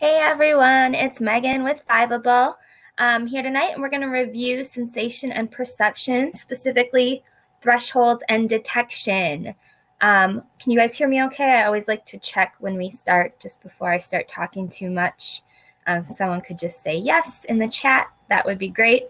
Hey everyone, it's Megan with Fiveable here tonight, and we're going to review sensation and perception, specifically thresholds and detection. Can you guys hear me okay? I always like to check when we start, just before I start talking too much. If someone could just say yes in the chat, that would be great.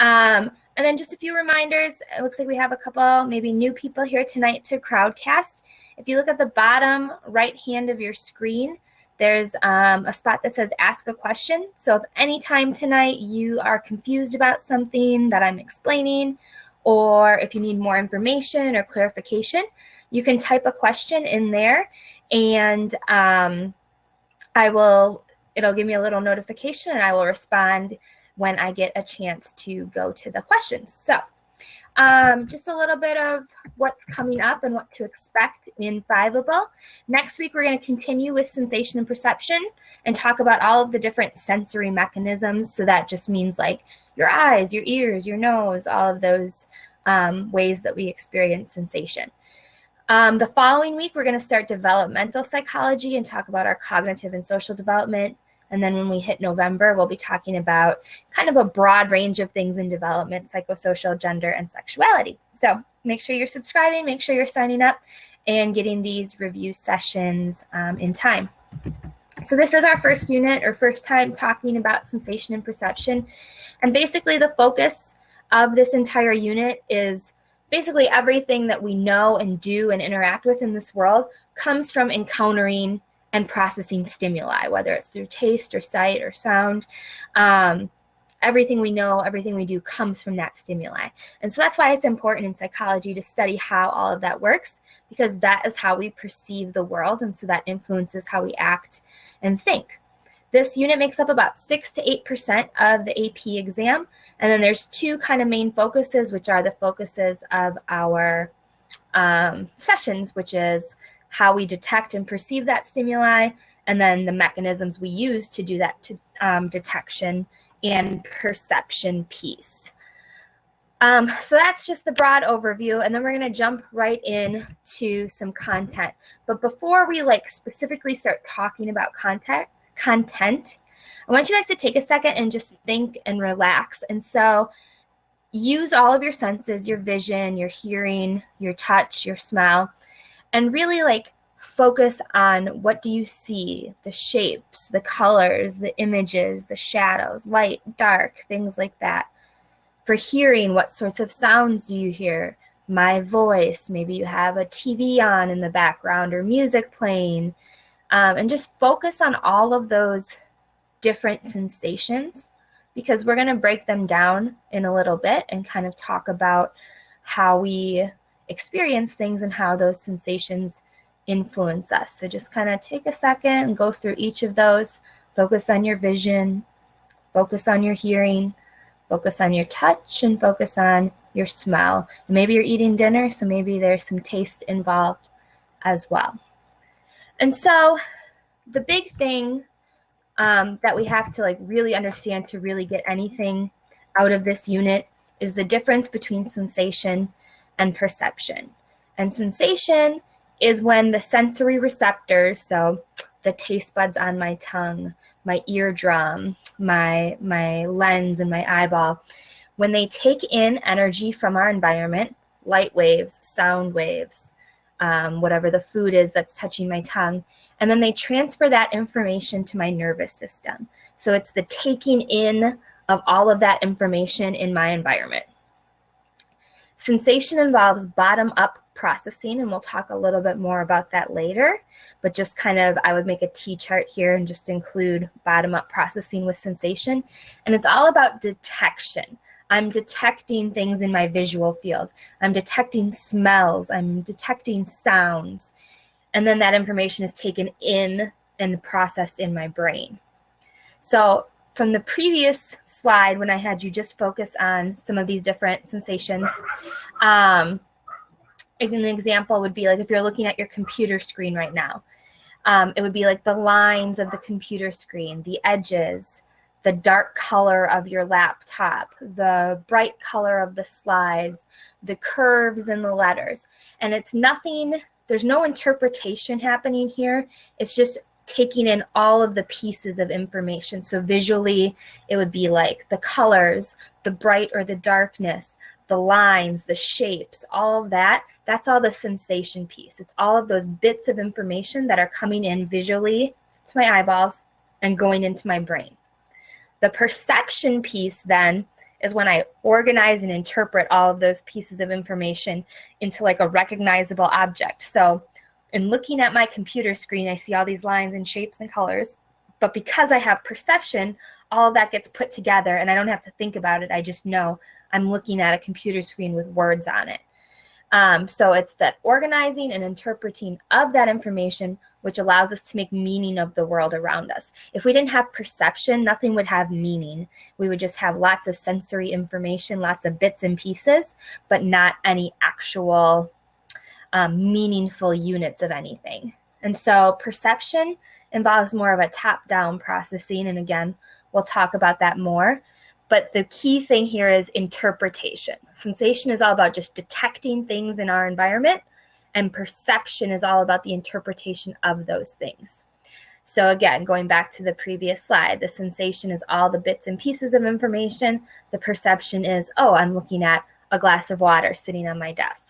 And then just a few reminders. It looks like we have a couple maybe new people here tonight to Crowdcast. If you look at the bottom right hand of your screen, there's a spot that says ask a question. So if anytime tonight you are confused about something that I'm explaining, or if you need more information or clarification, you can type a question in there, and it'll give me a little notification, and I will respond when I get a chance to go to the questions. So just a little bit of what's coming up and what to expect in Fiveable. Next week, we're going to continue with sensation and perception and talk about all of the different sensory mechanisms. So that just means like your eyes, your ears, your nose, all of those ways that we experience sensation. The following week, we're going to start developmental psychology and talk about our cognitive and social development. And then when we hit November, we'll be talking about kind of a broad range of things in development: psychosocial, gender, and sexuality. So make sure you're subscribing, make sure you're signing up, and getting these review sessions in time. So this is our first unit, or first time talking about sensation and perception. And basically the focus of this entire unit is basically everything that we know and do and interact with in this world comes from encountering and processing stimuli, whether it's through taste or sight or sound. Everything we know, everything we do comes from that stimuli. And so that's why it's important in psychology to study how all of that works, because that is how we perceive the world, and so that influences how we act and think. This unit makes up about 6 to 8% of the AP exam, and then there's two kind of main focuses, which are the focuses of our sessions, which is how we detect and perceive that stimuli, and then the mechanisms we use to do that detection and perception piece. So that's just the broad overview, and then we're going to jump right into some content. But before we specifically start talking about content, I want you guys to take a second and just think and relax. And so use all of your senses, your vision, your hearing, your touch, your smell, and really focus on what do you see, the shapes, the colors, the images, the shadows, light, dark, things like that. For hearing, what sorts of sounds do you hear? My voice, maybe you have a TV on in the background or music playing, and just focus on all of those different sensations, because we're going to break them down in a little bit and kind of talk about how we experience things and how those sensations influence us. So just kind of take a second and go through each of those. Focus on your vision, focus on your hearing, focus on your touch, and focus on your smell. And maybe you're eating dinner, so maybe there's some taste involved as well. And so the big thing that we have to really understand to really get anything out of this unit is the difference between sensation and perception. And sensation is when the sensory receptors, so the taste buds on my tongue, my eardrum, my lens and my eyeball, when they take in energy from our environment, light waves, sound waves, whatever the food is that's touching my tongue, and then they transfer that information to my nervous system. So it's the taking in of all of that information in my environment. Sensation involves bottom-up processing, and we'll talk a little bit more about that later, but just kind of, I would make a T-chart here and just include bottom-up processing with sensation, and it's all about detection. I'm detecting things in my visual field. I'm detecting smells. I'm detecting sounds, and then that information is taken in and processed in my brain. So from the previous slide, when I had you just focus on some of these different sensations, an example would be if you're looking at your computer screen right now, it would be the lines of the computer screen, the edges, the dark color of your laptop, the bright color of the slides, the curves and the letters. And it's nothing, there's no interpretation happening here. It's just taking in all of the pieces of information. So visually, it would be like the colors, the bright or the darkness, the lines, the shapes, all of that. That's all the sensation piece. It's all of those bits of information that are coming in visually to my eyeballs and going into my brain. The perception piece then is when I organize and interpret all of those pieces of information into like a recognizable object. So in looking at my computer screen, I see all these lines and shapes and colors, but because I have perception, all of that gets put together and I don't have to think about it. I just know I'm looking at a computer screen with words on it. So it's that organizing and interpreting of that information which allows us to make meaning of the world around us. If we didn't have perception, nothing would have meaning. We would just have lots of sensory information, lots of bits and pieces, but not any actual meaningful units of anything. And so perception involves more of a top-down processing, and again, we'll talk about that more. But the key thing here is interpretation. Sensation is all about just detecting things in our environment, and perception is all about the interpretation of those things. So again, going back to the previous slide, the sensation is all the bits and pieces of information. The perception is, oh, I'm looking at a glass of water sitting on my desk.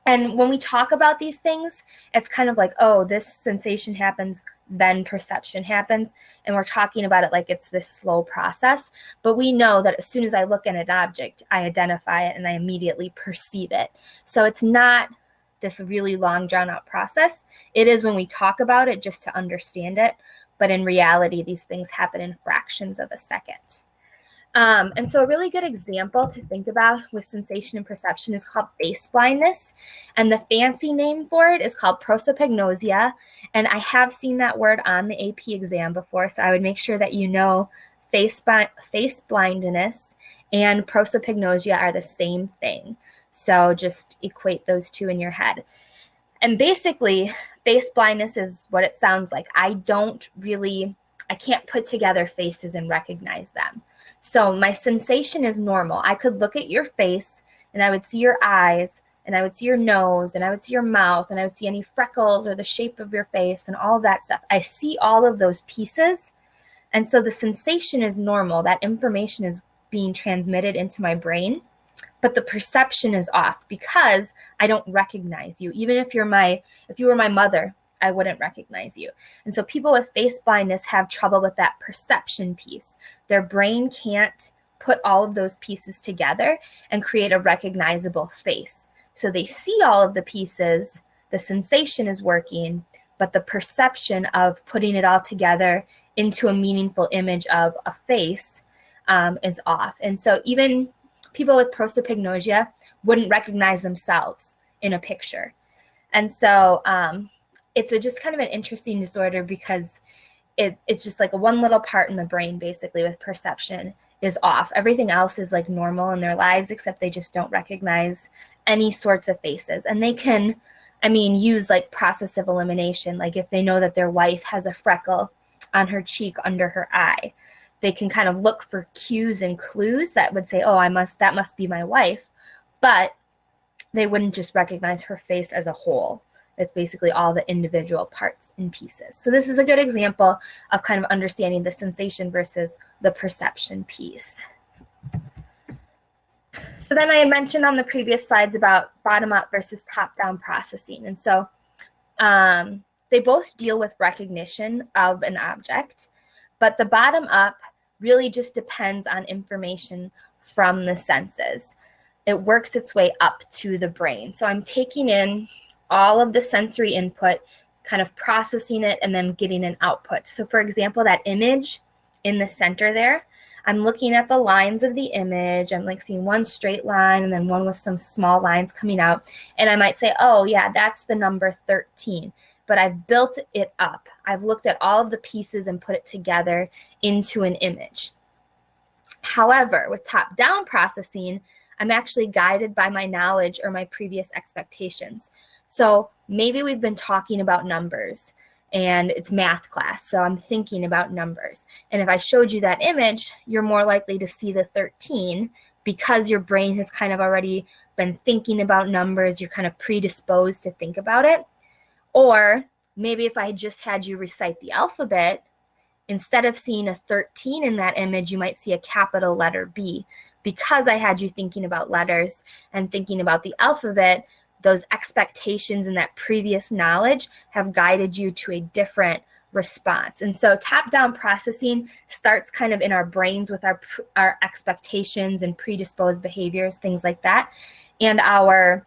And when we talk about these things, it's kind of like, oh, this sensation happens, then perception happens. And we're talking about it like it's this slow process. But we know that as soon as I look at an object, I identify it and I immediately perceive it. So it's not this really long, drawn out process. It is when we talk about it just to understand it. But in reality, these things happen in fractions of a second. And so a really good example to think about with sensation and perception is called face blindness. And the fancy name for it is called prosopagnosia. And I have seen that word on the AP exam before, so I would make sure that you know face blindness and prosopagnosia are the same thing. So just equate those two in your head. And basically, face blindness is what it sounds like. I can't put together faces and recognize them. So my sensation is normal. I could look at your face and I would see your eyes and I would see your nose and I would see your mouth and I would see any freckles or the shape of your face and all that stuff. I see all of those pieces. And so the sensation is normal. That information is being transmitted into my brain, but the perception is off because I don't recognize you. Even if you were my mother, I wouldn't recognize you. And so people with face blindness have trouble with that perception piece. Their brain can't put all of those pieces together and create a recognizable face. So they see all of the pieces, the sensation is working, but the perception of putting it all together into a meaningful image of a face is off. And so even people with prosopagnosia wouldn't recognize themselves in a picture. And so it's just kind of an interesting disorder because it's just like one little part in the brain basically with perception is off. Everything else is like normal in their lives except they just don't recognize any sorts of faces. And they can, use like process of elimination. Like if they know that their wife has a freckle on her cheek under her eye, they can kind of look for cues and clues that would say, oh, that must be my wife. But they wouldn't just recognize her face as a whole. It's basically all the individual parts and pieces. So this is a good example of kind of understanding the sensation versus the perception piece. So then I mentioned on the previous slides about bottom-up versus top-down processing. And so they both deal with recognition of an object, but the bottom-up really just depends on information from the senses. It works its way up to the brain. So I'm taking in all of the sensory input, kind of processing it, and then getting an output. So for example, that image in the center there, I'm looking at the lines of the image. I'm like seeing one straight line and then one with some small lines coming out. And I might say, oh yeah, that's the number 13. But I've built it up. I've looked at all of the pieces and put it together into an image. However, with top-down processing, I'm actually guided by my knowledge or my previous expectations. So maybe we've been talking about numbers and it's math class, so I'm thinking about numbers. And if I showed you that image, you're more likely to see the 13 because your brain has kind of already been thinking about numbers. You're kind of predisposed to think about it. Or maybe if I just had you recite the alphabet, instead of seeing a 13 in that image, you might see a capital letter B. Because I had you thinking about letters and thinking about the alphabet, those expectations and that previous knowledge have guided you to a different response. And so top-down processing starts kind of in our brains with our expectations and predisposed behaviors, things like that, and our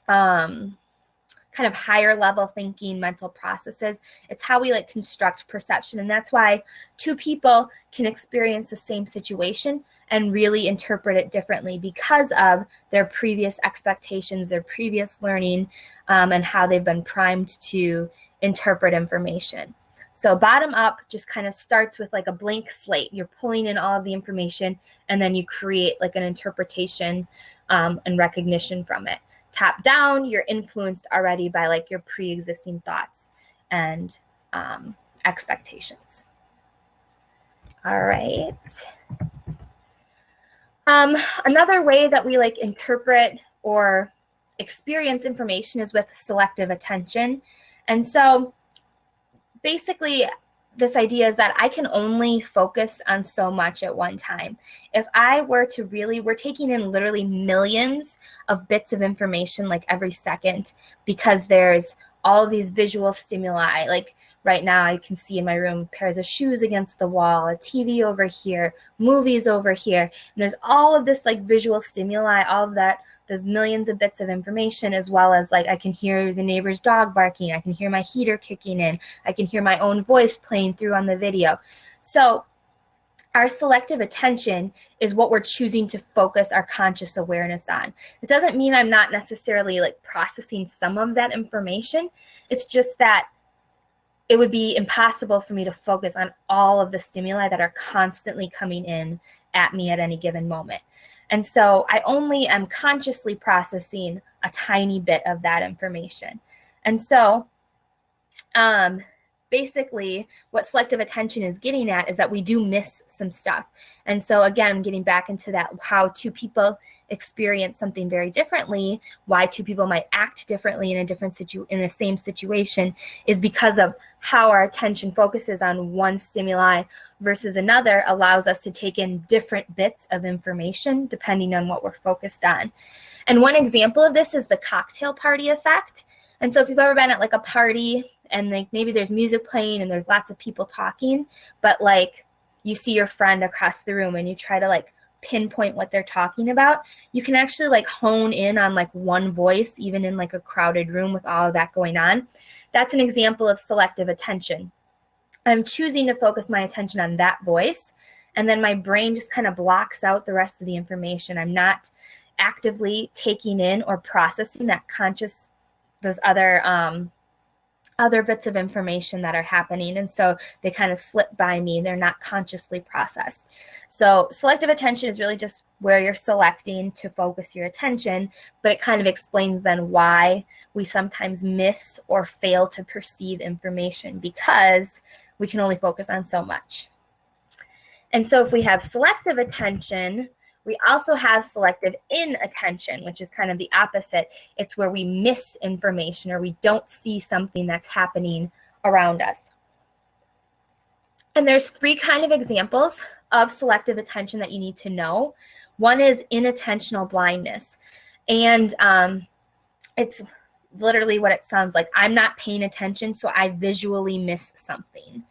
kind of higher level thinking, mental processes. It's how we like construct perception. And that's why two people can experience the same situation and really interpret it differently because of their previous expectations, their previous learning, and how they've been primed to interpret information. So bottom up just kind of starts with like a blank slate. You're pulling in all of the information and then you create like an interpretation and recognition from it. Top down, you're influenced already by like your pre-existing thoughts and expectations. All right. Another way that we like interpret or experience information is with selective attention. And so basically this idea is that I can only focus on so much at one time. If I were to really, we're taking in literally millions of bits of information like every second because there's all these visual stimuli. Like right now I can see in my room pairs of shoes against the wall, a TV over here, movies over here. And there's all of this like visual stimuli, all of that. There's millions of bits of information, as well as like I can hear the neighbor's dog barking. I can hear my heater kicking in. I can hear my own voice playing through on the video. So our selective attention is what we're choosing to focus our conscious awareness on. It doesn't mean I'm not necessarily like processing some of that information. It's just that it would be impossible for me to focus on all of the stimuli that are constantly coming in at me at any given moment. And so I only am consciously processing a tiny bit of that information. And so basically what selective attention is getting at is that we do miss some stuff. And so again, getting back into that, how two people experience something very differently, why two people might act differently in the same situation is because of how our attention focuses on one stimuli versus another allows us to take in different bits of information depending on what we're focused on. And one example of this is the cocktail party effect. And so if you've ever been at like a party and like maybe there's music playing and there's lots of people talking, but like you see your friend across the room and you try to like pinpoint what they're talking about, you can actually like hone in on like one voice, even in like a crowded room with all of that going on. That's an example of selective attention. I'm choosing to focus my attention on that voice, and then my brain just kind of blocks out the rest of the information. I'm not actively taking in or processing that those other bits of information that are happening, and so they kind of slip by me. They're not consciously processed. So selective attention is really just where you're selecting to focus your attention, but it kind of explains then why we sometimes miss or fail to perceive information because we can only focus on so much. And so if we have selective attention, we also have selective inattention, which is kind of the opposite. It's where we miss information or we don't see something that's happening around us. And there's three kind of examples of selective attention that you need to know. One is inattentional blindness. And it's literally what it sounds like. I'm not paying attention, so I visually miss something.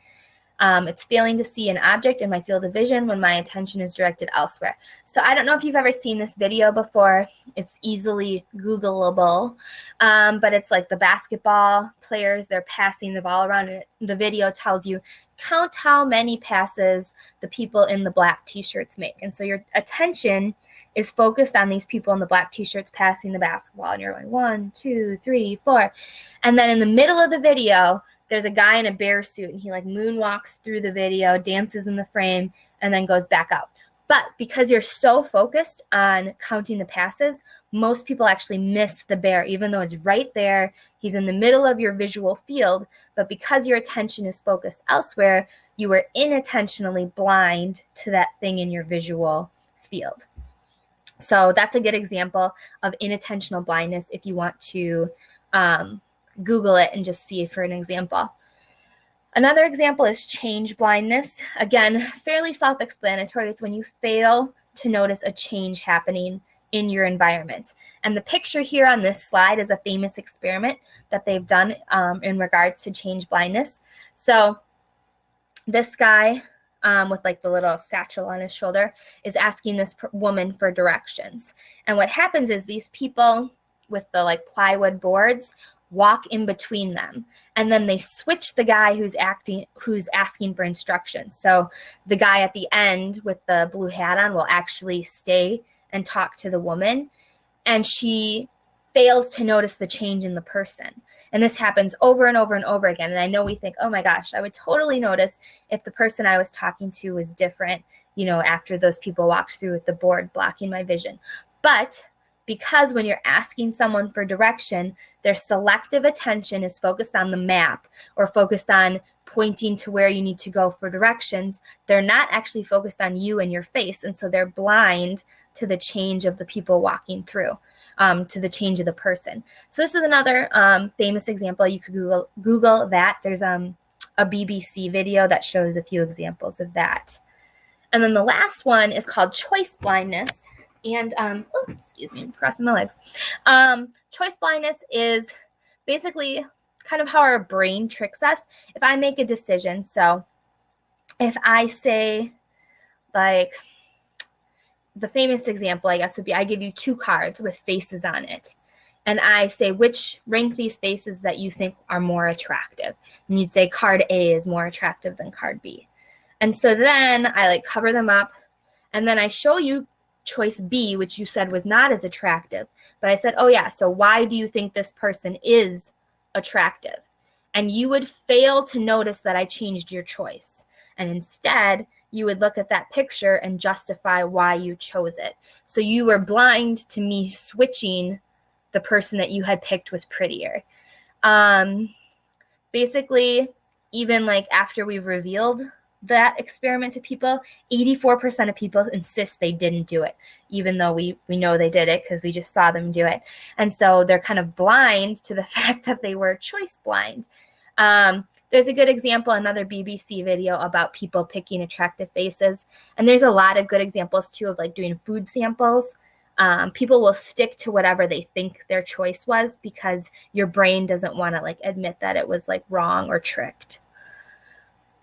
It's failing to see an object in my field of vision when my attention is directed elsewhere. So I don't know if you've ever seen this video before. It's easily Googleable, but it's like the basketball players, they're passing the ball around, and the video tells you, count how many passes the people in the black t-shirts make. And so your attention is focused on these people in the black t-shirts passing the basketball, and you're going 1, 2, 3, 4. And then in the middle of the video, there's a guy in a bear suit, and he like moonwalks through the video, dances in the frame, and then goes back out. But because you're so focused on counting the passes, most people actually miss the bear, even though it's right there. He's in the middle of your visual field, but because your attention is focused elsewhere, you were inattentionally blind to that thing in your visual field. So that's a good example of inattentional blindness if you want to Google it and just see for an example. Another example is change blindness. Again, fairly self-explanatory. It's when you fail to notice a change happening in your environment. And the picture here on this slide is a famous experiment that they've done in regards to change blindness. So this guy with like the little satchel on his shoulder is asking this woman for directions. And what happens is these people with the like plywood boards walk in between them, and then they switch the guy who's asking for instructions. So the guy at the end with the blue hat on will actually stay and talk to the woman, and she fails to notice the change in the person. And this happens over and over and over again. And I know we think, oh my gosh, I would totally notice if the person I was talking to was different, you know, after those people walked through with the board blocking my vision. But because when you're asking someone for direction, their selective attention is focused on the map or focused on pointing to where you need to go for directions, they're not actually focused on you and your face. And so they're blind to the change of the people walking through, to the change of the person. So this is another famous example. You could Google that. There's a BBC video that shows a few examples of that. And then the last one is called choice blindness. And, excuse me, I'm crossing my legs. Choice blindness is basically kind of how our brain tricks us. If I make a decision, so if I say, like, the famous example, I guess, would be I give you two cards with faces on it. And I say, rank these faces that you think are more attractive. And you'd say card A is more attractive than card B. And so then I like cover them up, and then I show you choice B, which you said was not as attractive. But I said, oh yeah, so why do you think this person is attractive? And you would fail to notice that I changed your choice. And instead, you would look at that picture and justify why you chose it. So you were blind to me switching the person that you had picked was prettier. Basically, even like after we've revealed that experiment to people, 84% of people insist they didn't do it, even though we know they did it because we just saw them do it. And so they're kind of blind to the fact that they were choice blind. There's a good example, another BBC video about people picking attractive faces. And there's a lot of good examples too of like doing food samples. People will stick to whatever they think their choice was because your brain doesn't want to like admit that it was like wrong or tricked.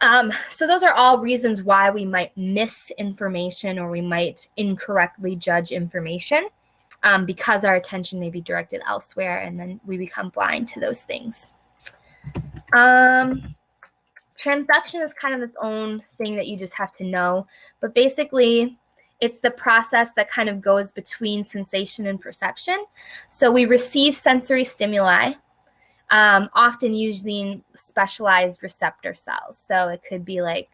So those are all reasons why we might miss information or we might incorrectly judge information because our attention may be directed elsewhere, and then we become blind to those things. Transduction is kind of its own thing that you just have to know, but basically it's the process that kind of goes between sensation and perception. So we receive sensory stimuli, often using specialized receptor cells. So it could be like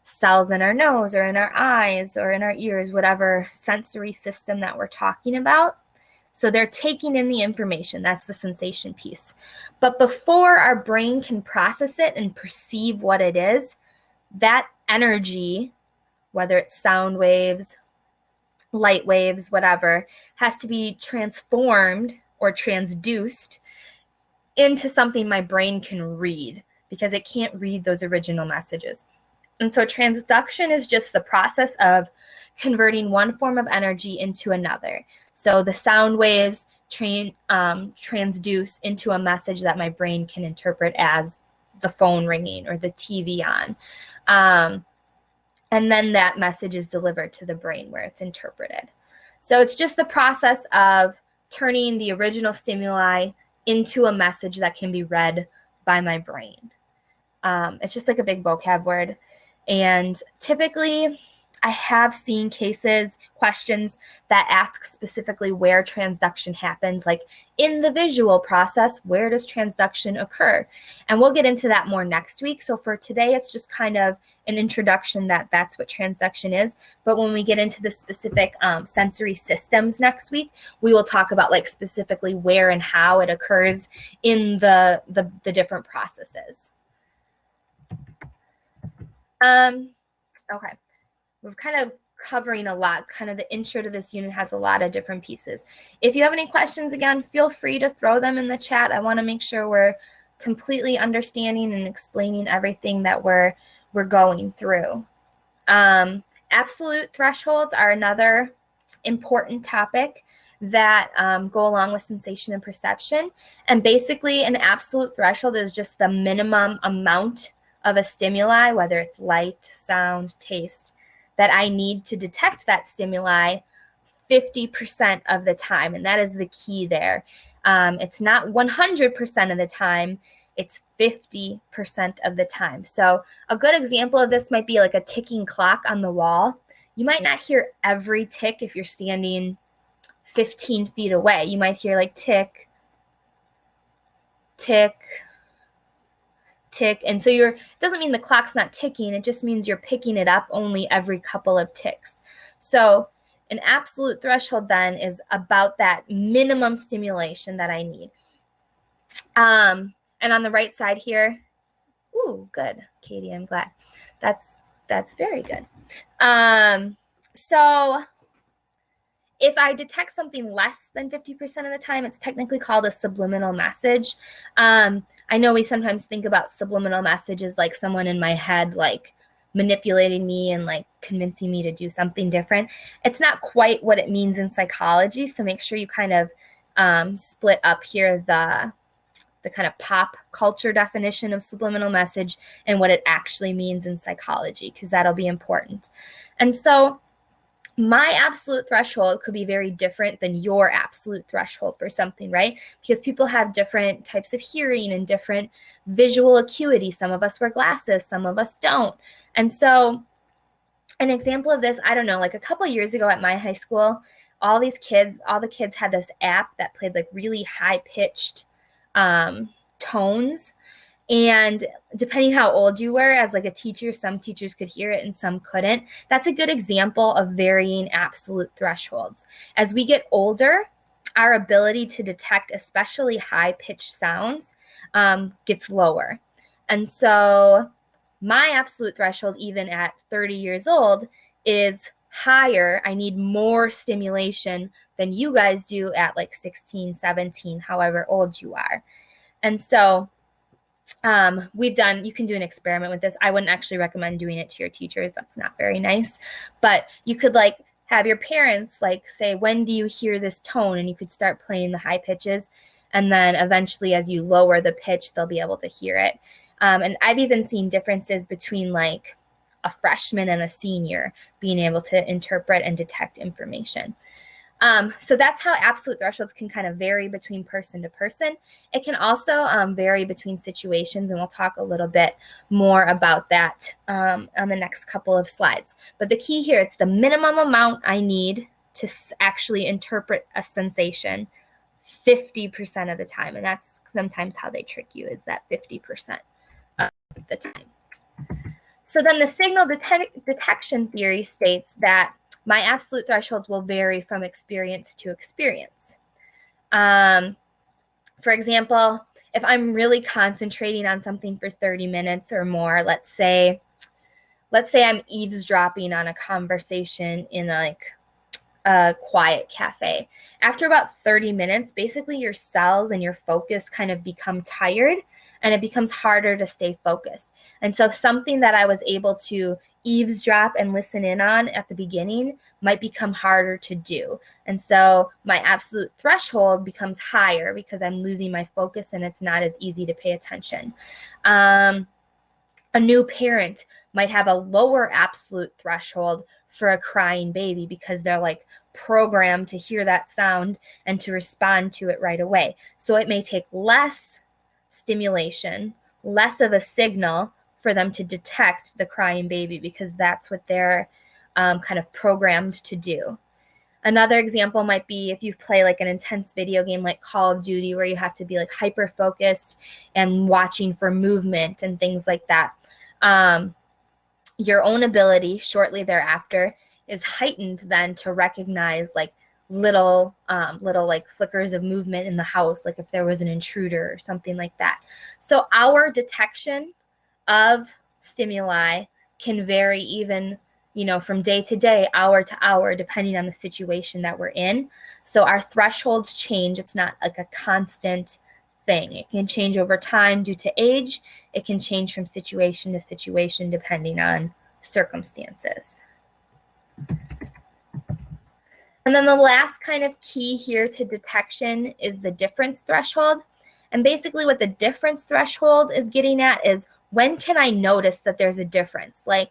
cells in our nose or in our eyes or in our ears, whatever sensory system that we're talking about. So they're taking in the information. That's the sensation piece. But before our brain can process it and perceive what it is, that energy, whether it's sound waves, light waves, whatever, has to be transformed or transduced into something my brain can read because it can't read those original messages. And so transduction is just the process of converting one form of energy into another. So the sound waves transduce into a message that my brain can interpret as the phone ringing or the TV on. And then that message is delivered to the brain where it's interpreted. So it's just the process of turning the original stimuli into a message that can be read by my brain. It's just like a big vocab word. And typically, I have seen questions that ask specifically where transduction happens, like in the visual process, where does transduction occur? And we'll get into that more next week. So for today, it's just kind of an introduction that that's what transduction is. But when we get into the specific sensory systems next week, we will talk about like specifically where and how it occurs in the different processes. Okay. We've kind of covering a lot. Kind of the intro to this unit has a lot of different pieces. If you have any questions, again, feel free to throw them in the chat. I want to make sure we're completely understanding and explaining everything that we're going through. Absolute thresholds are another important topic that go along with sensation and perception. And basically, an absolute threshold is just the minimum amount of a stimuli, whether it's light, sound, taste, that I need to detect that stimuli 50% of the time. And that is the key there. It's not 100% of the time, it's 50% of the time. So a good example of this might be like a ticking clock on the wall. You might not hear every tick if you're standing 15 feet away. You might hear like tick, tick, tick. And so it doesn't mean the clock's not ticking. It just means you're picking it up only every couple of ticks. So an absolute threshold then is about that minimum stimulation that I need. And on the right side here, ooh, good, Katie, I'm glad. That's very good. So if I detect something less than 50% of the time, it's technically called a subliminal message. I know we sometimes think about subliminal messages like someone in my head, like manipulating me and like convincing me to do something different. It's not quite what it means in psychology. So make sure you kind of split up here the kind of pop culture definition of subliminal message and what it actually means in psychology, because that'll be important. And so my absolute threshold could be very different than your absolute threshold for something, right? Because people have different types of hearing and different visual acuity. Some of us wear glasses, some of us don't. And so an example of this, I don't know, like a couple years ago at my high school, all the kids had this app that played like really high-pitched tones. And depending how old you were as like a teacher, some teachers could hear it and some couldn't. That's a good example of varying absolute thresholds. As we get older, our ability to detect especially high-pitched sounds gets lower. And so my absolute threshold, even at 30 years old, is higher. I need more stimulation than you guys do at like 16, 17, however old you are. And so you can do an experiment with this. I wouldn't actually recommend doing it to your teachers. That's not very nice. But you could like have your parents like say, when do you hear this tone? And you could start playing the high pitches. And then eventually as you lower the pitch, they'll be able to hear it. And I've even seen differences between like a freshman and a senior being able to interpret and detect information. So that's how absolute thresholds can kind of vary between person to person. It can also vary between situations, and we'll talk a little bit more about that on the next couple of slides. But the key here, it's the minimum amount I need to actually interpret a sensation 50% of the time. And that's sometimes how they trick you, is that 50% of the time. So then the signal detection theory states that my absolute thresholds will vary from experience to experience. For example, if I'm really concentrating on something for 30 minutes or more, let's say I'm eavesdropping on a conversation in like a quiet cafe. After about 30 minutes, basically your cells and your focus kind of become tired and it becomes harder to stay focused. And so something that I was able to eavesdrop and listen in on at the beginning might become harder to do. And so my absolute threshold becomes higher because I'm losing my focus and it's not as easy to pay attention. A new parent might have a lower absolute threshold for a crying baby because they're like programmed to hear that sound and to respond to it right away. So it may take less stimulation, less of a signal for them to detect the crying baby because that's what they're kind of programmed to do. Another example might be if you play like an intense video game like Call of Duty where you have to be like hyper focused and watching for movement and things like that. Your own ability shortly thereafter is heightened then to recognize like little like flickers of movement in the house, like if there was an intruder or something like that. So our detection of stimuli can vary even from day to day, hour to hour, depending on the situation that we're in. So our thresholds change. It's not like a constant thing. It can change over time due to age. It can change from situation to situation depending on circumstances. And then the last kind of key here to detection is the difference threshold. And basically what the difference threshold is getting at is, when can I notice that there's a difference? Like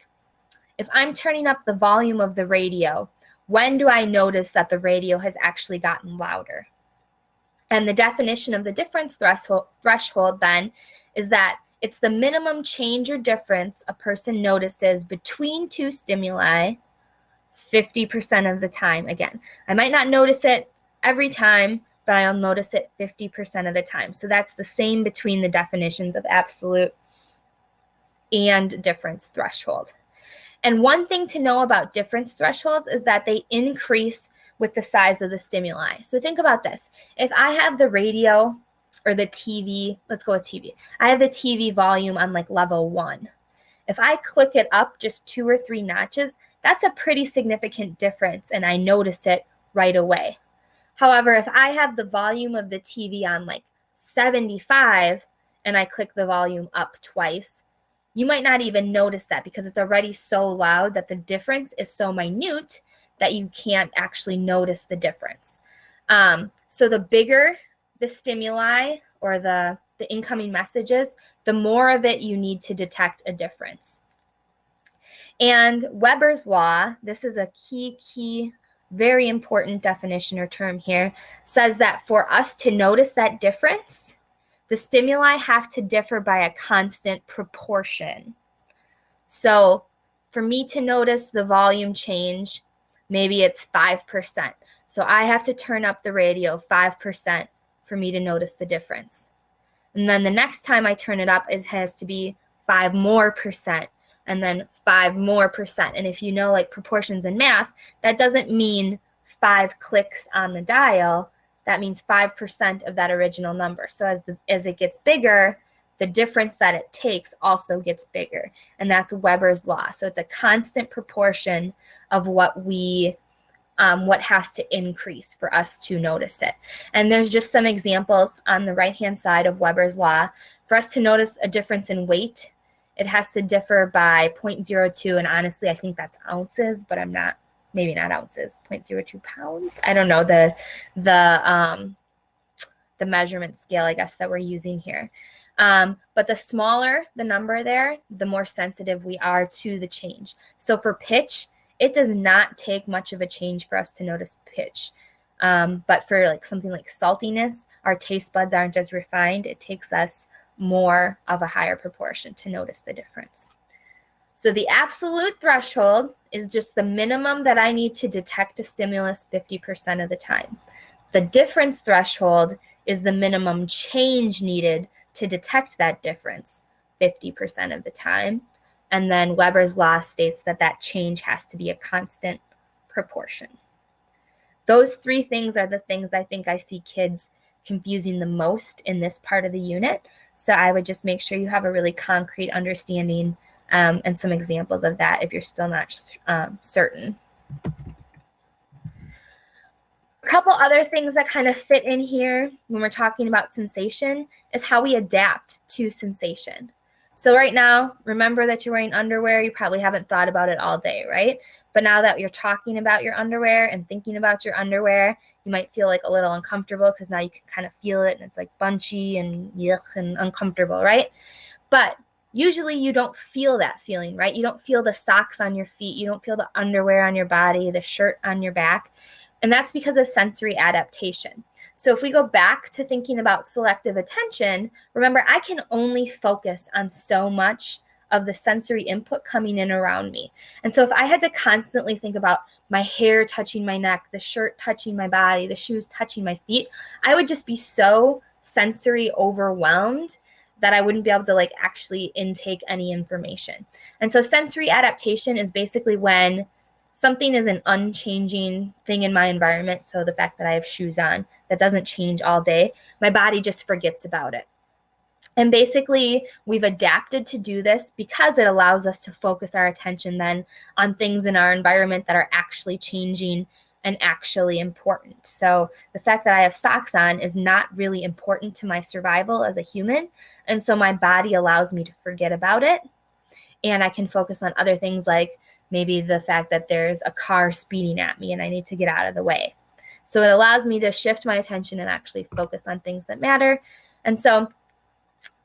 if I'm turning up the volume of the radio, when do I notice that the radio has actually gotten louder? And the definition of the difference threshold then is that it's the minimum change or difference a person notices between two stimuli 50% of the time. Again, I might not notice it every time, but I'll notice it 50% of the time. So that's the same between the definitions of absolute and difference threshold. And one thing to know about difference thresholds is that they increase with the size of the stimuli. So think about this. If I have the radio or the TV, let's go with TV. I have the TV volume on like level 1. If I click it up just 2 or 3 notches, that's a pretty significant difference, and I notice it right away. However, if I have the volume of the TV on like 75 and I click the volume up twice, you might not even notice that because it's already so loud that the difference is so minute that you can't actually notice the difference. So the bigger the stimuli or the incoming messages, the more of it you need to detect a difference. And Weber's law, this is a key, very important definition or term here, says that for us to notice that difference, the stimuli have to differ by a constant proportion. So for me to notice the volume change, maybe it's 5%. So I have to turn up the radio 5% for me to notice the difference. And then the next time I turn it up, it has to be 5 more percent, and then 5 more percent. And if you know like proportions in math, that doesn't mean 5 clicks on the dial. That means 5% of that original number. So as it gets bigger, the difference that it takes also gets bigger. And that's Weber's law. So it's a constant proportion of what has to increase for us to notice it. And there's just some examples on the right-hand side of Weber's law. For us to notice a difference in weight, it has to differ by 0.02, and honestly, I think that's ounces, but maybe not ounces, 0.02 pounds. I don't know the measurement scale, I guess, that we're using here. But the smaller the number there, the more sensitive we are to the change. So for pitch, it does not take much of a change for us to notice pitch. But for like something like saltiness, our taste buds aren't as refined. It takes us more of a higher proportion to notice the difference. So the absolute threshold is just the minimum that I need to detect a stimulus 50% of the time. The difference threshold is the minimum change needed to detect that difference 50% of the time. And then Weber's law states that that change has to be a constant proportion. Those 3 things are the things I think I see kids confusing the most in this part of the unit. So I would just make sure you have a really concrete understanding and some examples of that if you're still not certain. A couple other things that kind of fit in here when we're talking about sensation is how we adapt to sensation. So right now, remember that you're wearing underwear. You probably haven't thought about it all day, right? But now that you're talking about your underwear and thinking about your underwear, you might feel like a little uncomfortable because now you can kind of feel it and it's like bunchy and yuck and uncomfortable, right? But usually you don't feel that feeling, right? You don't feel the socks on your feet. You don't feel the underwear on your body, the shirt on your back. And that's because of sensory adaptation. So if we go back to thinking about selective attention, remember, I can only focus on so much of the sensory input coming in around me. And so if I had to constantly think about my hair touching my neck, the shirt touching my body, the shoes touching my feet, I would just be so sensory overwhelmed that I wouldn't be able to like actually intake any information. And so sensory adaptation is basically when something is an unchanging thing in my environment. So the fact that I have shoes on, that doesn't change all day, my body just forgets about it. And basically, we've adapted to do this because it allows us to focus our attention then on things in our environment that are actually changing and actually important. So the fact that I have socks on is not really important to my survival as a human. And so my body allows me to forget about it. And I can focus on other things, like maybe the fact that there's a car speeding at me and I need to get out of the way. So it allows me to shift my attention and actually focus on things that matter. And so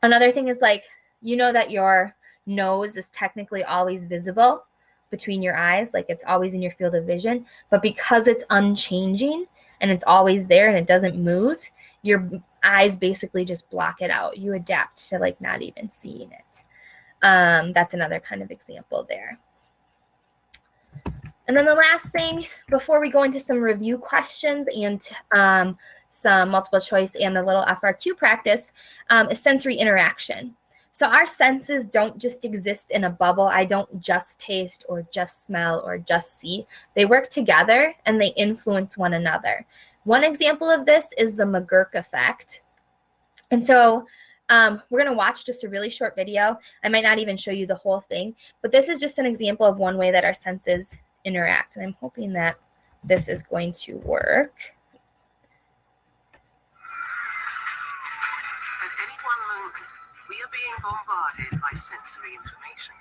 another thing is, like, you know that your nose is technically always visible between your eyes, like it's always in your field of vision, but because it's unchanging and it's always there and it doesn't move, your eyes basically just block it out. You adapt to like not even seeing it. That's another kind of example there. And then the last thing, before we go into some review questions and some multiple choice and the little FRQ practice, is sensory interaction. So our senses don't just exist in a bubble. I don't just taste or just smell or just see. They work together and they influence one another. One example of this is the McGurk Effect. And so we're going to watch just a really short video. I might not even show you the whole thing, but this is just an example of one way that our senses interact. And I'm hoping that this is going to work. We are being bombarded by sensory information.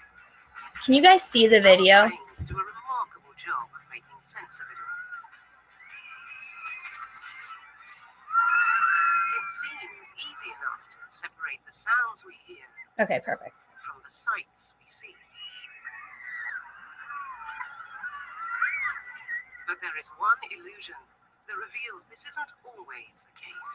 Can you guys see the video? Our brains do a remarkable job of making sense of it all. It seems easy enough to separate the sounds we hear Okay, perfect. from the sights we see. But there is one illusion that reveals this isn't always the case.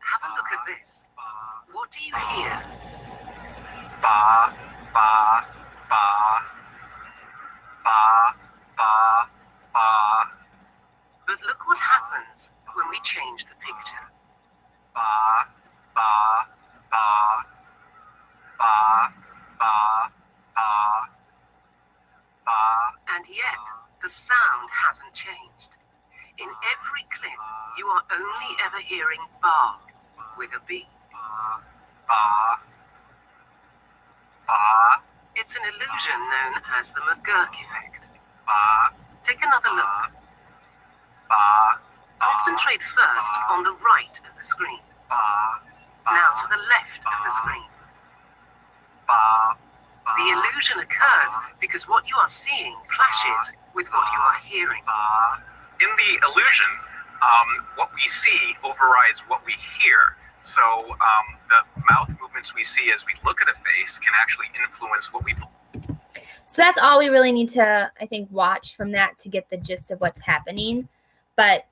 Have a look at this. What do you hear? But look what happens when we change the picture. And yet, the sound hasn't changed. In every clip, you are only ever hearing bar with a B. It's an illusion known as the McGurk Effect. Take another look. Concentrate first on the right of the screen. Now to the left of the screen. The illusion occurs because what you are seeing clashes with what you are hearing. In the illusion, what we see overrides what we hear. So the mouth movements we see as we look at a face can actually influence what we believe. So that's all we really need to, I think, watch from that to get the gist of what's happening. But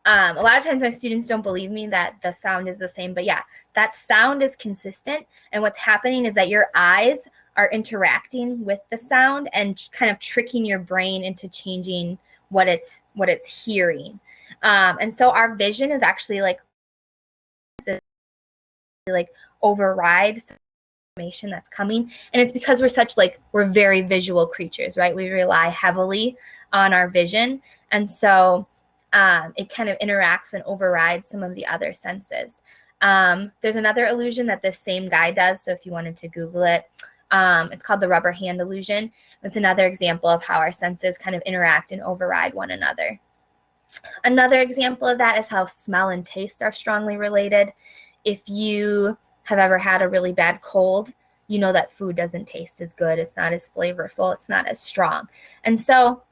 a lot of times my students don't believe me that the sound is the same. But yeah, that sound is consistent. And what's happening is that your eyes are interacting with the sound and kind of tricking your brain into changing what it's hearing. And so our vision is actually like override information that's coming. And it's because we're very visual creatures, right? We rely heavily on our vision. And so it kind of interacts and overrides some of the other senses. There's another illusion that this same guy does. So if you wanted to Google it, it's called the rubber hand illusion. It's another example of how our senses kind of interact and override one another. Another example of that is how smell and taste are strongly related. If you have ever had a really bad cold, you know that food doesn't taste as good. It's not as flavorful. It's not as strong. And so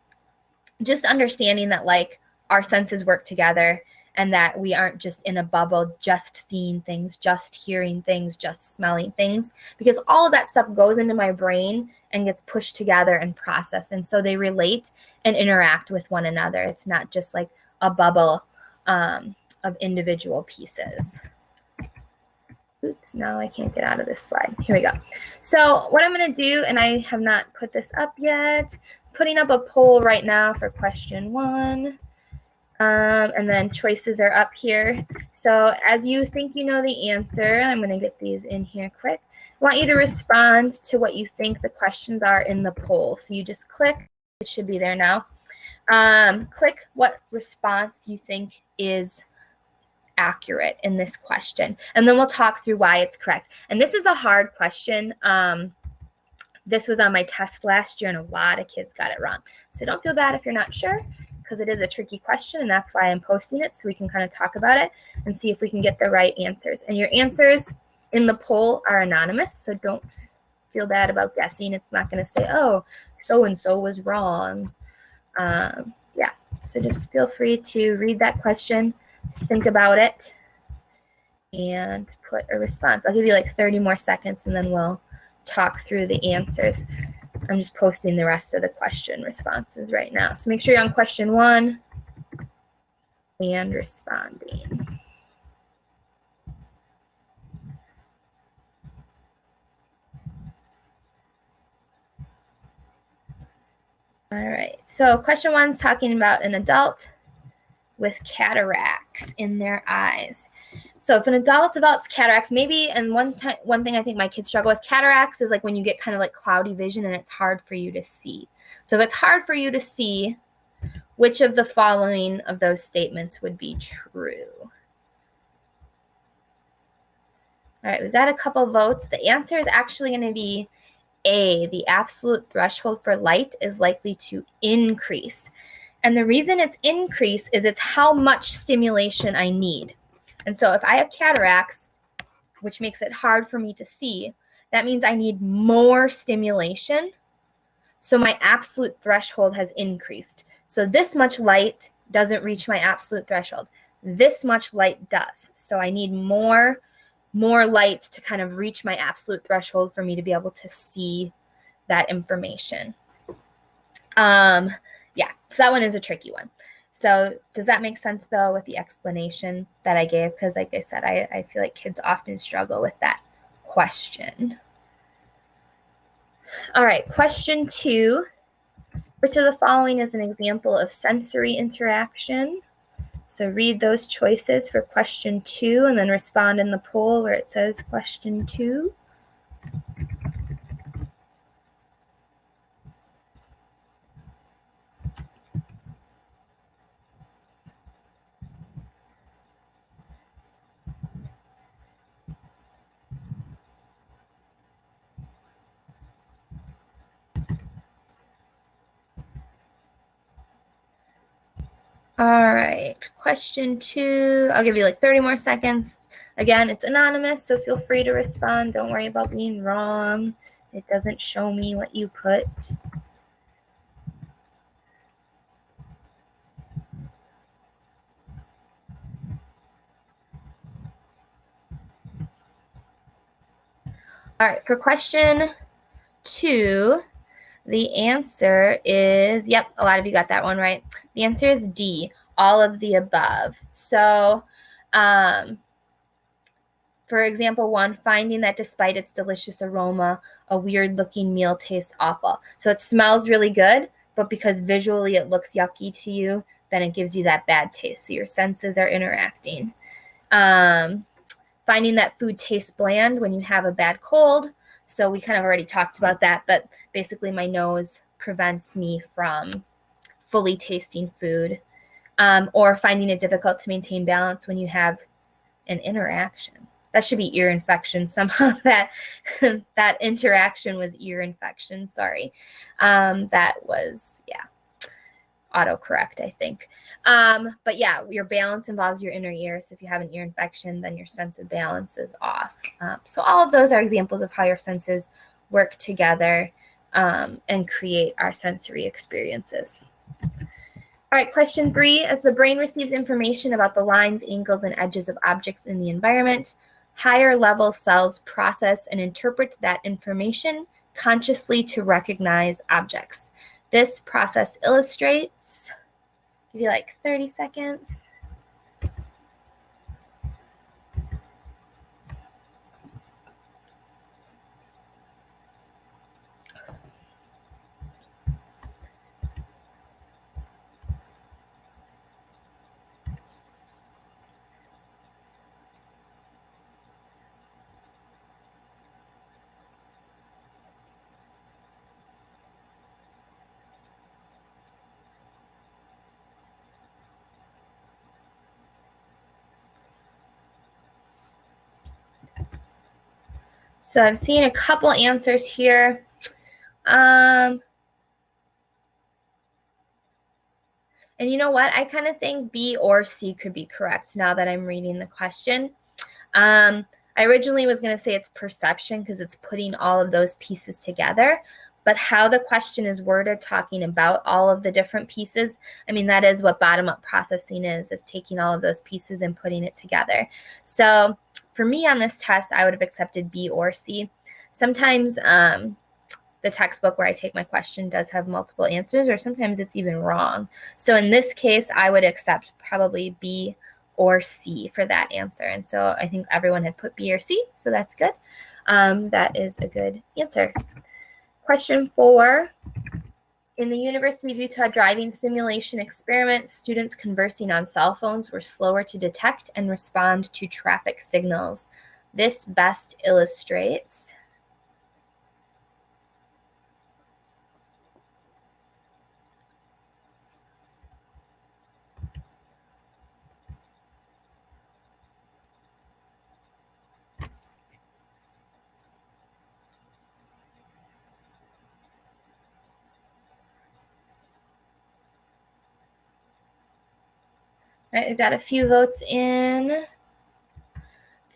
just understanding that like our senses work together and that we aren't just in a bubble, just seeing things, just hearing things, just smelling things, because all of that stuff goes into my brain and gets pushed together and processed. And so they relate and interact with one another. It's not just like a bubble of individual pieces. Oops, now I can't get out of this slide. Here we go. So what I'm going to do, and I have not put this up yet, putting up a poll right now for question 1. And then choices are up here. So as you think you know the answer, I'm going to get these in here quick. I want you to respond to what you think the questions are in the poll. So you just click. It should be there now. Click what response you think is accurate in this question, and then we'll talk through why it's correct. And this is a hard question. This was on my test last year, and a lot of kids got it wrong. So don't feel bad if you're not sure, because it is a tricky question, and that's why I'm posting it, so we can kind of talk about it and see if we can get the right answers. And your answers in the poll are anonymous, so don't feel bad about guessing. It's not going to say, oh, so-and-so was wrong. Yeah, so just feel free to read that question, think about it, and put a response. I'll give you like 30 more seconds, and then we'll talk through the answers. I'm just posting the rest of the question responses right now. So make sure you're on question 1 and responding. All right, so question 1 is talking about an adult with cataracts in their eyes. So if an adult develops cataracts, maybe, and one thing I think my kids struggle with cataracts is like when you get kind of like cloudy vision and it's hard for you to see. So if it's hard for you to see, which of the following of those statements would be true? All right, we've got a couple votes. The answer is actually going to be A, the absolute threshold for light is likely to increase. And the reason it's increase is it's how much stimulation I need. And so if I have cataracts, which makes it hard for me to see, that means I need more stimulation. So my absolute threshold has increased. So this much light doesn't reach my absolute threshold. This much light does. So I need more light to kind of reach my absolute threshold for me to be able to see that information. Yeah, so that one is a tricky one. So does that make sense, though, with the explanation that I gave? Because like I said, I feel like kids often struggle with that question. All right, question 2. Which of the following is an example of sensory interaction? So read those choices for question 2 and then respond in the poll where it says question 2. All right, question 2. I'll give you like 30 more seconds. Again, it's anonymous, so feel free to respond. Don't worry about being wrong. It doesn't show me what you put. All right, for question 2, the answer is, yep, a lot of you got that one right. The answer is D, all of the above. So, for example 1, finding that despite its delicious aroma, a weird-looking meal tastes awful. So it smells really good, but because visually it looks yucky to you, then it gives you that bad taste. So your senses are interacting. Finding that food tastes bland when you have a bad cold. So we kind of already talked about that, but basically my nose prevents me from fully tasting food. Or finding it difficult to maintain balance when you have an interaction. That should be ear infection. Somehow that interaction was ear infection. Sorry. That was, yeah, autocorrect, I think. But yeah, your balance involves your inner ear. So if you have an ear infection, then your sense of balance is off. So all of those are examples of how your senses work together and create our sensory experiences. All right, question 3, as the brain receives information about the lines, angles, and edges of objects in the environment, higher level cells process and interpret that information consciously to recognize objects. This process illustrates, give you like 30 seconds. So I'm seeing a couple answers here. And you know what? I kind of think B or C could be correct now that I'm reading the question. I originally was going to say it's perception because it's putting all of those pieces together. But how the question is worded, talking about all of the different pieces, I mean, that is what bottom-up processing is taking all of those pieces and putting it together. So for me on this test, I would have accepted B or C. Sometimes the textbook where I take my question does have multiple answers, or sometimes it's even wrong. So in this case, I would accept probably B or C for that answer. And so I think everyone had put B or C, so that's good. That is a good answer. Question 4. In the University of Utah driving simulation experiment, students conversing on cell phones were slower to detect and respond to traffic signals. This best illustrates. All right, we've got a few votes in.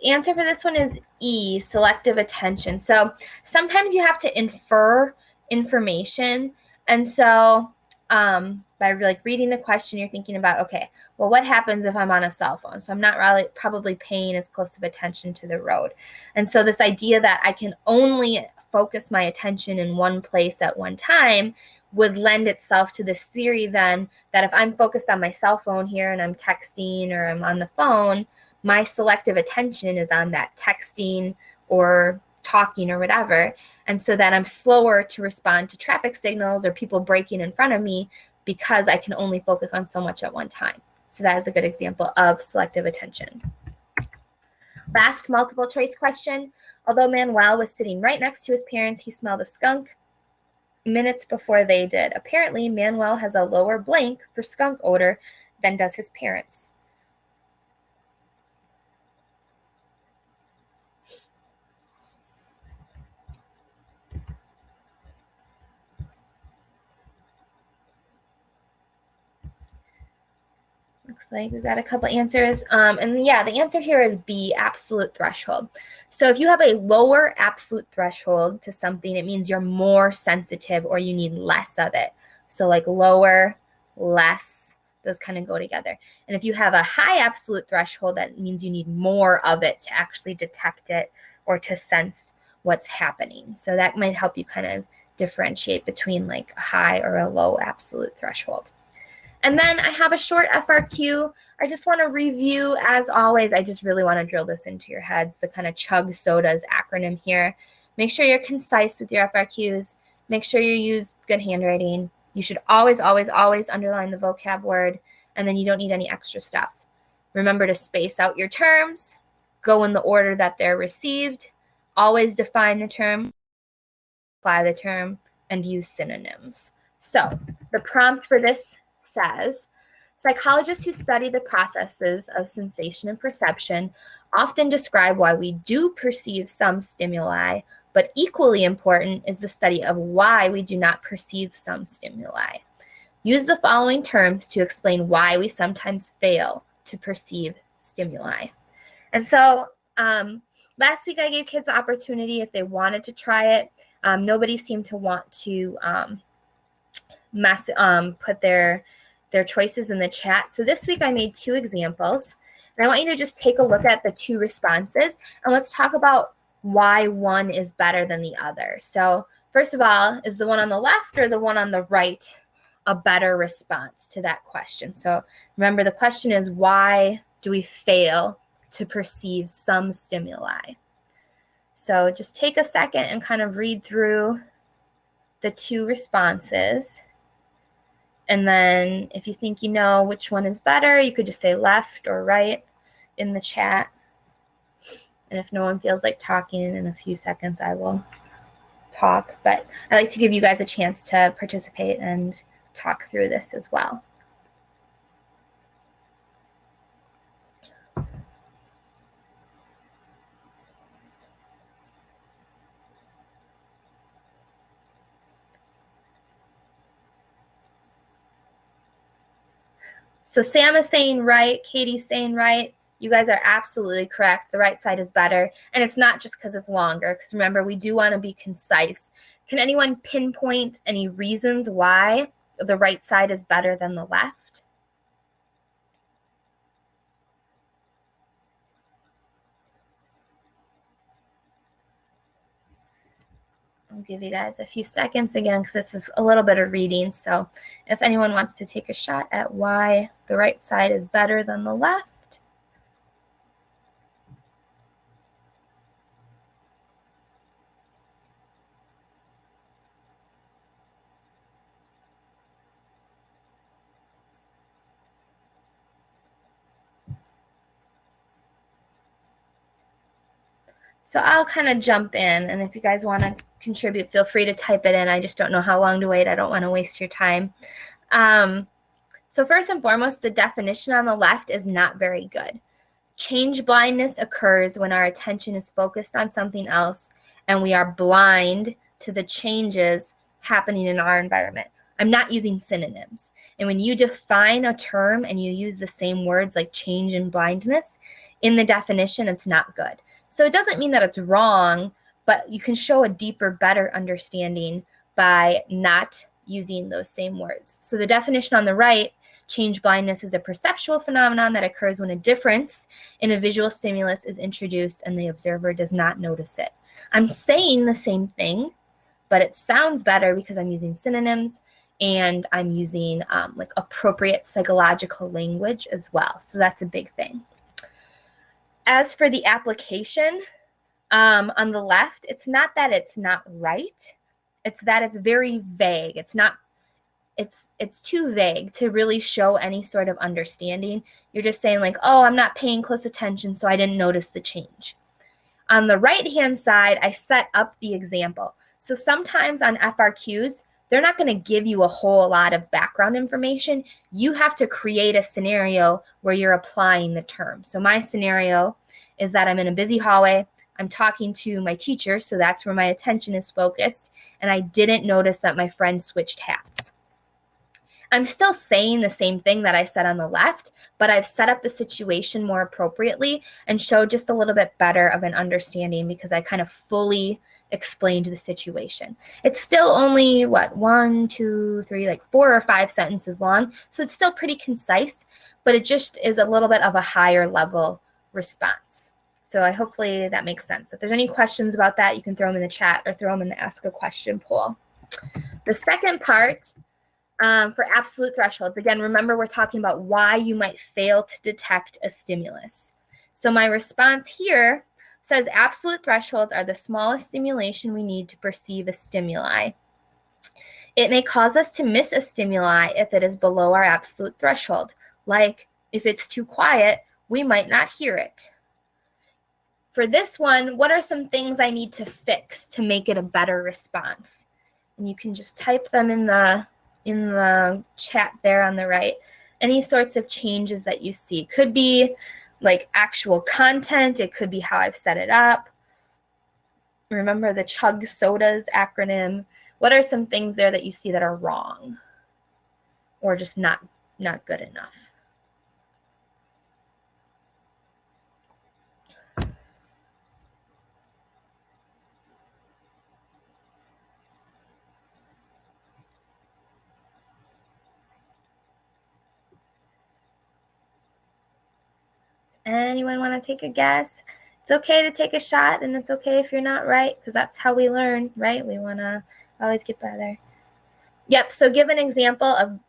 The answer for this one is E, selective attention. So sometimes you have to infer information. And so by like reading the question, you're thinking about, okay, well, what happens if I'm on a cell phone? So I'm not really probably paying as close of attention to the road. And so this idea that I can only focus my attention in one place at one time would lend itself to this theory then that if I'm focused on my cell phone here and I'm texting or I'm on the phone, my selective attention is on that texting or talking or whatever. And so that I'm slower to respond to traffic signals or people braking in front of me because I can only focus on so much at one time. So that is a good example of selective attention. Last multiple choice question. Although Manuel was sitting right next to his parents, he smelled a skunk minutes before they did. Apparently, Manuel has a lower blank for skunk odor than does his parents. Looks like we've got a couple answers. And yeah, the answer here is B, absolute threshold. So if you have a lower absolute threshold to something, it means you're more sensitive or you need less of it. So like lower, less, those kind of go together. And if you have a high absolute threshold, that means you need more of it to actually detect it or to sense what's happening. So that might help you kind of differentiate between like a high or a low absolute threshold. And then I have a short FRQ. I just want to review, as always, I just really want to drill this into your heads, the kind of chug sodas acronym here. Make sure you're concise with your FRQs. Make sure you use good handwriting. You should always, always, always underline the vocab word, and then you don't need any extra stuff. Remember to space out your terms, go in the order that they're received, always define the term, apply the term, and use synonyms. So the prompt for this says, psychologists who study the processes of sensation and perception often describe why we do perceive some stimuli, but equally important is the study of why we do not perceive some stimuli. Use the following terms to explain why we sometimes fail to perceive stimuli. And so last week I gave kids the opportunity if they wanted to try it. Nobody seemed to want to put their choices in the chat. So this week I made 2 examples, and I want you to just take a look at the 2 responses, and let's talk about why one is better than the other. So first of all, is the one on the left or the one on the right a better response to that question? So remember, the question is, why do we fail to perceive some stimuli? So just take a second and kind of read through the 2 responses. And then if you think you know which one is better, you could just say left or right in the chat. And if no one feels like talking, in a few seconds I will talk. But I like to give you guys a chance to participate and talk through this as well. So Sam is saying right, Katie's saying right. You guys are absolutely correct. The right side is better. And it's not just because it's longer, because remember, we do want to be concise. Can anyone pinpoint any reasons why the right side is better than the left? I'll give you guys a few seconds again because this is a little bit of reading. So if anyone wants to take a shot at why the right side is better than the left. So I'll kind of jump in, and if you guys want to contribute, feel free to type it in. I just don't know how long to wait. I don't want to waste your time. So first and foremost, the definition on the left is not very good. Change blindness occurs when our attention is focused on something else and we are blind to the changes happening in our environment. I'm not using synonyms. And when you define a term and you use the same words like change and blindness, in the definition, it's not good. So it doesn't mean that it's wrong, but you can show a deeper, better understanding by not using those same words. So the definition on the right, change blindness is a perceptual phenomenon that occurs when a difference in a visual stimulus is introduced and the observer does not notice it. I'm saying the same thing, but it sounds better because I'm using synonyms and I'm using like appropriate psychological language as well. So that's a big thing. As for the application, on the left, it's not that it's not right. It's that it's very vague. It's too vague to really show any sort of understanding. You're just saying like, oh, I'm not paying close attention, so I didn't notice the change. On the right-hand side, I set up the example. So sometimes on FRQs, they're not going to give you a whole lot of background information. You have to create a scenario where you're applying the term. So my scenario is that I'm in a busy hallway. I'm talking to my teacher, so that's where my attention is focused, and I didn't notice that my friend switched hats. I'm still saying the same thing that I said on the left, but I've set up the situation more appropriately and showed just a little bit better of an understanding because I kind of fully explained the situation. It's still only, what, 1, 2, 3, like 4 or 5 sentences long, so it's still pretty concise, but it just is a little bit of a higher level response. So hopefully that makes sense. If there's any questions about that, you can throw them in the chat or throw them in the Ask a Question poll. The second part, for absolute thresholds, again, remember we're talking about why you might fail to detect a stimulus. So my response here says absolute thresholds are the smallest stimulation we need to perceive a stimuli. It may cause us to miss a stimuli if it is below our absolute threshold. Like if it's too quiet, we might not hear it. For this one, what are some things I need to fix to make it a better response? And you can just type them in the chat there on the right. Any sorts of changes that you see. Could be like actual content. It could be how I've set it up. Remember the Chug Sodas acronym. What are some things there that you see that are wrong or just not good enough? Anyone want to take a guess? It's okay to take a shot, and it's okay if you're not right, because that's how we learn, right? We want to always get better. Yep, so give an example of,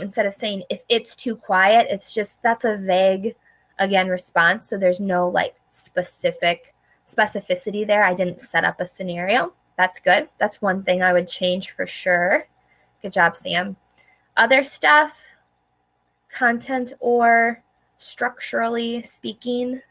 instead of saying if it's too quiet, it's just, that's a vague, again, response, so there's no like specificity there. I didn't set up a scenario. That's good. That's one thing I would change for sure. Good job, Sam. Other stuff, content or structurally speaking.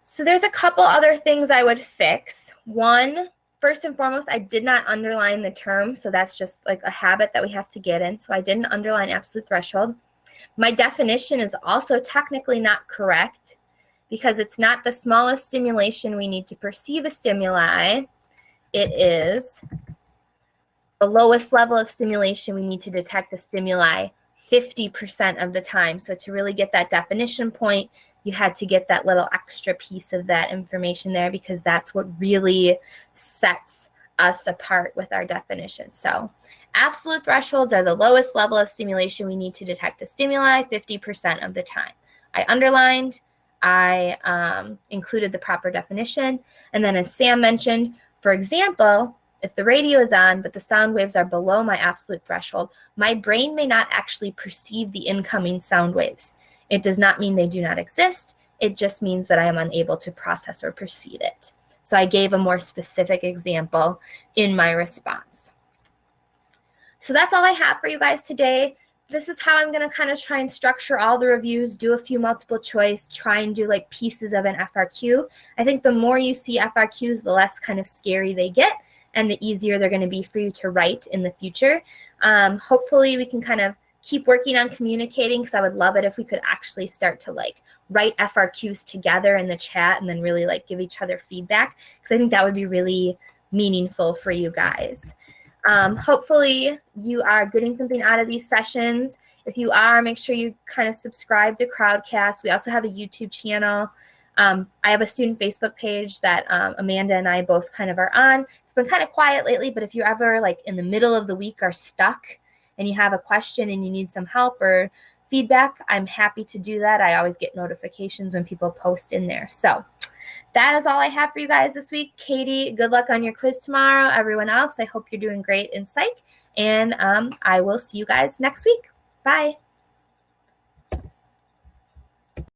So there's a couple other things I would fix. One, first and foremost, I did not underline the term, so that's just like a habit that we have to get in. So I didn't underline absolute threshold. My definition is also technically not correct because it's not the smallest stimulation we need to perceive a stimuli. It is the lowest level of stimulation we need to detect a stimuli 50% of the time. So to really get that definition point, you had to get that little extra piece of that information there because that's what really sets us apart with our definition. So absolute thresholds are the lowest level of stimulation we need to detect a stimuli 50% of the time. I underlined, I included the proper definition, and then as Sam mentioned, for example, if the radio is on, but the sound waves are below my absolute threshold, my brain may not actually perceive the incoming sound waves. It does not mean they do not exist. It just means that I am unable to process or perceive it. So I gave a more specific example in my response. So that's all I have for you guys today. This is how I'm going to kind of try and structure all the reviews, do a few multiple choice, try and do like pieces of an FRQ. I think the more you see FRQs, the less kind of scary they get, and the easier they're going to be for you to write in the future. Hopefully we can kind of keep working on communicating, because I would love it if we could actually start to like write FRQs together in the chat and then really like give each other feedback, because I think that would be really meaningful for you guys. Hopefully you are getting something out of these sessions. If you are, make sure you kind of subscribe to Crowdcast. We also have a YouTube channel. I have a student Facebook page that Amanda and I both kind of are on. It's been kind of quiet lately, but if you're ever like in the middle of the week are stuck and you have a question and you need some help or feedback, I'm happy to do that. I always get notifications when people post in there. So that is all I have for you guys this week. Katie, good luck on your quiz tomorrow. Everyone else, I hope you're doing great in psych. And I will see you guys next week. Bye.